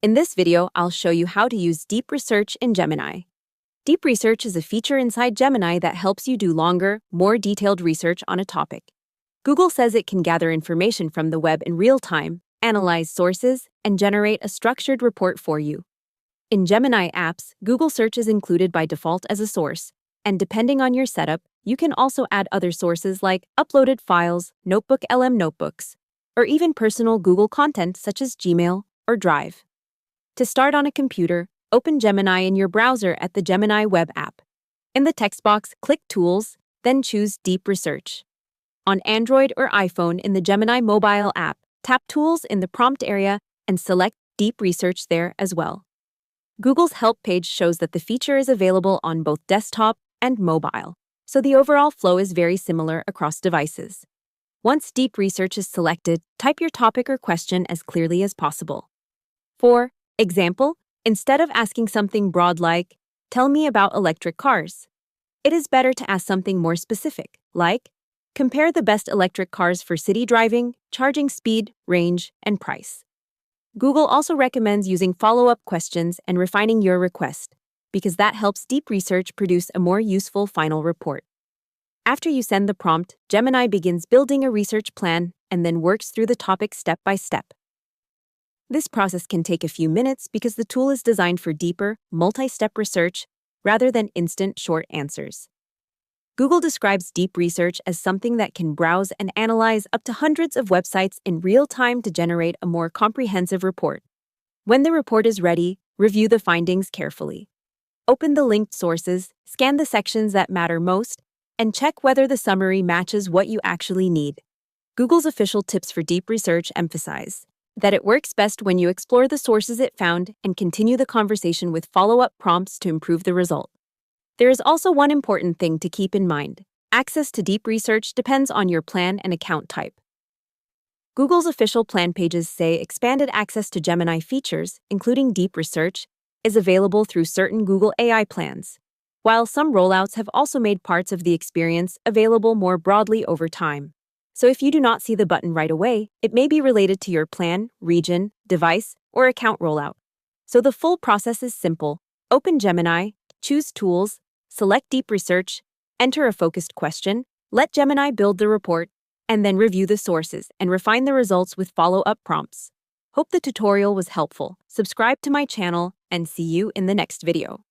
In this video, I'll show you how to use Deep Research in Gemini. Deep Research is a feature inside Gemini that helps you do longer, more detailed research on a topic. Google says it can gather information from the web in real time, analyze sources, and generate a structured report for you. In Gemini apps, Google Search is included by default as a source, and depending on your setup, you can also add other sources like uploaded files, Notebook LM notebooks, or even personal Google content such as Gmail or Drive. To start on a computer, open Gemini in your browser at the Gemini web app. In the text box, click Tools, then choose Deep Research. On Android or iPhone in the Gemini mobile app, tap Tools in the prompt area and select Deep Research there as well. Google's help page shows that the feature is available on both desktop and mobile, so the overall flow is very similar across devices. Once Deep Research is selected, type your topic or question as clearly as possible. For example, instead of asking something broad like, "Tell me about electric cars," it is better to ask something more specific, like, "Compare the best electric cars for city driving, charging speed, range, and price." Google also recommends using follow-up questions and refining your request, because that helps Deep Research produce a more useful final report. After you send the prompt, Gemini begins building a research plan and then works through the topic step by step. This process can take a few minutes because the tool is designed for deeper, multi-step research rather than instant, short answers. Google describes Deep Research as something that can browse and analyze up to hundreds of websites in real time to generate a more comprehensive report. When the report is ready, review the findings carefully. Open the linked sources, scan the sections that matter most, and check whether the summary matches what you actually need. Google's official tips for Deep Research emphasize that it works best when you explore the sources it found and continue the conversation with follow-up prompts to improve the result. There is also one important thing to keep in mind. Access to Deep Research depends on your plan and account type. Google's official plan pages say expanded access to Gemini features, including Deep Research, is available through certain Google AI plans, while some rollouts have also made parts of the experience available more broadly over time. So if you do not see the button right away, it may be related to your plan, region, device, or account rollout. So the full process is simple. Open Gemini, choose Tools, select Deep Research, enter a focused question, let Gemini build the report, and then review the sources and refine the results with follow-up prompts. Hope the tutorial was helpful. Subscribe to my channel and see you in the next video.